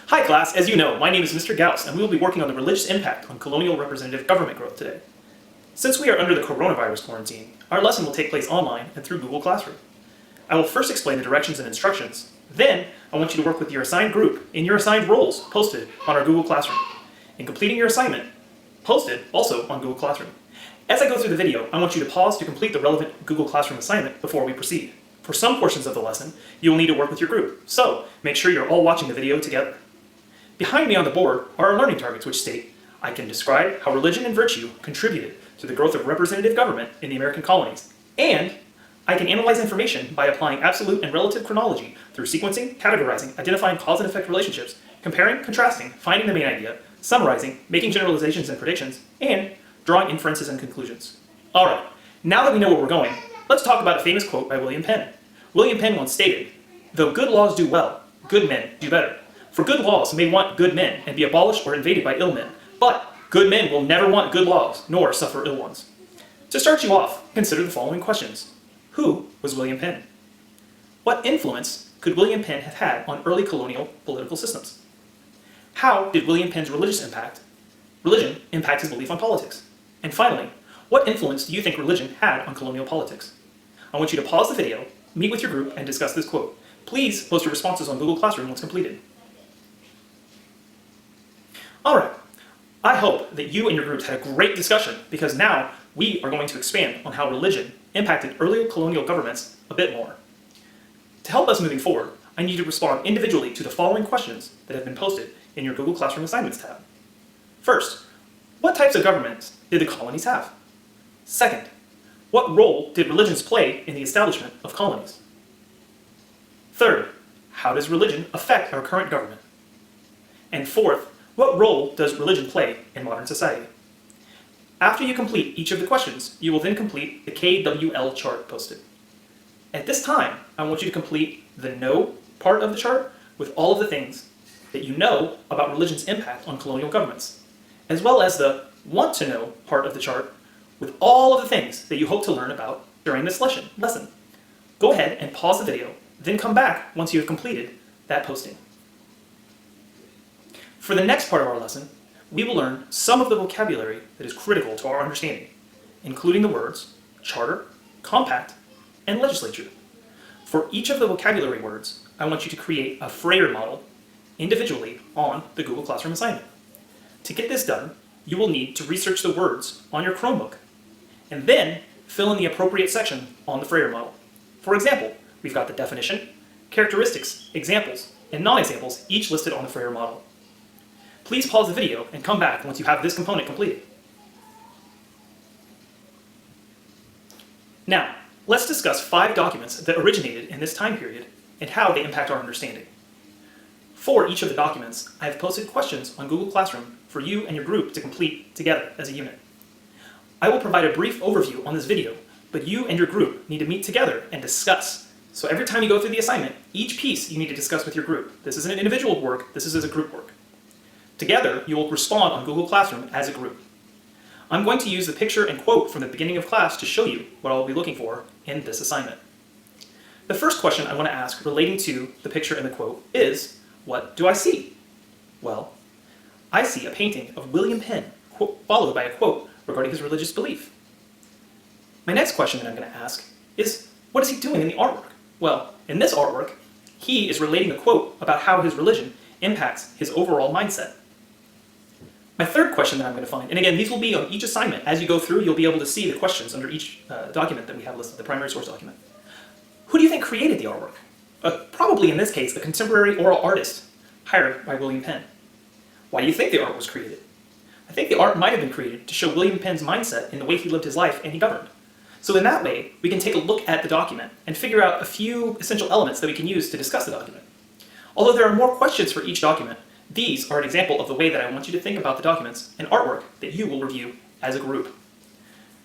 Hi class, as you know, my name is Mr. Gauss, and we will be working on the religious impact on colonial representative government growth today. Since we are under the coronavirus quarantine, our lesson will take place online and through Google Classroom. I will first explain the directions and instructions. Then, I want you to work with your assigned group in your assigned roles posted on our Google Classroom. In completing your assignment, posted also on Google Classroom. As I go through the video, I want you to pause to complete the relevant Google Classroom assignment before we proceed. For some portions of the lesson, you will need to work with your group, so make sure you're all watching the video together. Behind me on the board are our learning targets, which state, I can describe how religion and virtue contributed to the growth of representative government in the American colonies, and I can analyze information by applying absolute and relative chronology through sequencing, categorizing, identifying cause and effect relationships, comparing, contrasting, finding the main idea, summarizing, making generalizations and predictions, and drawing inferences and conclusions. Alright, now that we know where we're going, let's talk about a famous quote by William Penn. William Penn once stated, "Though good laws do well, good men do better. For good laws may want good men and be abolished or invaded by ill men, but good men will never want good laws, nor suffer ill ones." To start you off, consider the following questions. Who was William Penn? What influence could William Penn have had on early colonial political systems? How did William Penn's religion impact his belief on politics? And finally, what influence do you think religion had on colonial politics? I want you to pause the video, meet with your group, and discuss this quote. Please post your responses on Google Classroom once completed. Alright, I hope that you and your groups had a great discussion because now we are going to expand on how religion impacted earlier colonial governments a bit more. To help us moving forward, I need you to respond individually to the following questions that have been posted in your Google Classroom Assignments tab. First, what types of governments did the colonies have? Second, what role did religions play in the establishment of colonies? Third, how does religion affect our current government? And fourth, what role does religion play in modern society? After you complete each of the questions, you will then complete the KWL chart posted. At this time, I want you to complete the know part of the chart with all of the things that you know about religion's impact on colonial governments, as well as the want to know part of the chart with all of the things that you hope to learn about during this lesson. Go ahead and pause the video, then come back once you have completed that posting. For the next part of our lesson, we will learn some of the vocabulary that is critical to our understanding, including the words charter, compact, and legislature. For each of the vocabulary words, I want you to create a Frayer model individually on the Google Classroom assignment. To get this done, you will need to research the words on your Chromebook, and then fill in the appropriate section on the Frayer model. For example, we've got the definition, characteristics, examples, and non-examples each listed on the Frayer model. Please pause the video and come back once you have this component completed. Now, let's discuss 5 documents that originated in this time period and how they impact our understanding. For each of the documents, I have posted questions on Google Classroom for you and your group to complete together as a unit. I will provide a brief overview on this video, but you and your group need to meet together and discuss. So every time you go through the assignment, each piece you need to discuss with your group. This isn't an individual work, this is as a group work. Together, you will respond on Google Classroom as a group. I'm going to use the picture and quote from the beginning of class to show you what I'll be looking for in this assignment. The first question I want to ask relating to the picture and the quote is, what do I see? Well, I see a painting of William Penn, followed by a quote regarding his religious belief. My next question that I'm going to ask is, what is he doing in the artwork? Well, in this artwork, he is relating a quote about how his religion impacts his overall mindset. My third question that I'm going to find, and again, these will be on each assignment. As you go through, you'll be able to see the questions under each document that we have listed, the primary source document. Who do you think created the artwork? Probably in this case, a contemporary oral artist hired by William Penn. Why do you think the art was created? I think the art might have been created to show William Penn's mindset in the way he lived his life and he governed. So in that way, we can take a look at the document and figure out a few essential elements that we can use to discuss the document. Although there are more questions for each document, these are an example of the way that I want you to think about the documents and artwork that you will review as a group.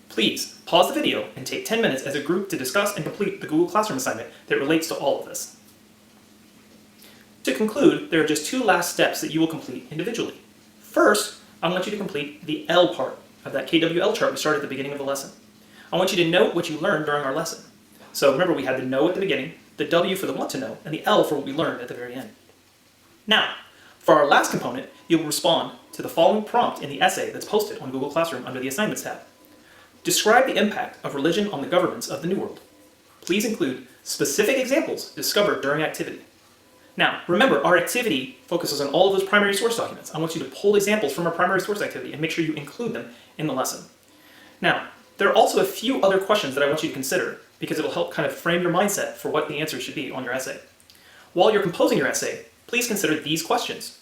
Please pause the video and take 10 minutes as a group to discuss and complete the Google Classroom assignment that relates to all of this. To conclude, there are just 2 last steps that you will complete individually. First, I want you to complete the L part of that KWL chart we started at the beginning of the lesson. I want you to note what you learned during our lesson. So remember, we had the know at the beginning, the W for the want to know, and the L for what we learned at the very end. Now, For our last component, you'll respond to the following prompt in the essay that's posted on Google Classroom under the Assignments tab. Describe the impact of religion on the governments of the New World. Please include specific examples discovered during activity. Now, remember, our activity focuses on all of those primary source documents. I want you to pull examples from our primary source activity and make sure you include them in the lesson. Now, there are also a few other questions that I want you to consider because it'll help kind of frame your mindset for what the answer should be on your essay. While you're composing your essay, please consider these questions.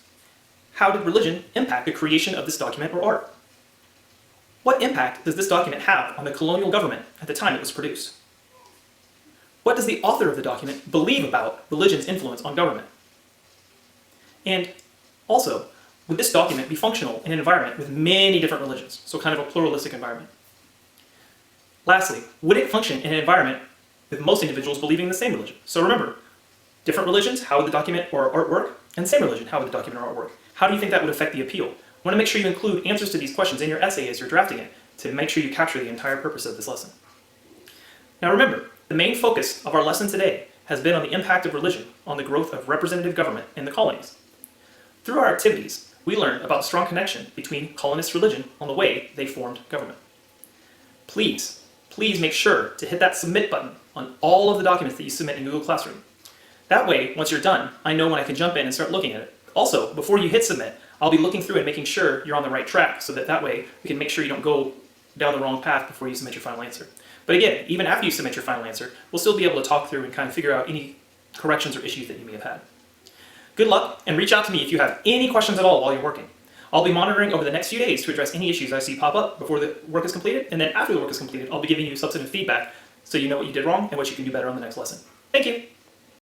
How did religion impact the creation of this document or art? What impact does this document have on the colonial government at the time it was produced? What does the author of the document believe about religion's influence on government? And also, would this document be functional in an environment with many different religions, so kind of a pluralistic environment? Lastly, would it function in an environment with most individuals believing the same religion? So remember, different religions, how would the document or art work? And same religion, how would the document or art work? How do you think that would affect the appeal? I want to make sure you include answers to these questions in your essay as you're drafting it to make sure you capture the entire purpose of this lesson. Now remember, the main focus of our lesson today has been on the impact of religion on the growth of representative government in the colonies. Through our activities, we learned about the strong connection between colonist religion on the way they formed government. Please make sure to hit that submit button on all of the documents that you submit in Google Classroom. That way, once you're done, I know when I can jump in and start looking at it. Also, before you hit submit, I'll be looking through and making sure you're on the right track so that way we can make sure you don't go down the wrong path before you submit your final answer. But again, even after you submit your final answer, we'll still be able to talk through and kind of figure out any corrections or issues that you may have had. Good luck, and reach out to me if you have any questions at all while you're working. I'll be monitoring over the next few days to address any issues I see pop up before the work is completed, and then after the work is completed, I'll be giving you substantive feedback so you know what you did wrong and what you can do better on the next lesson. Thank you!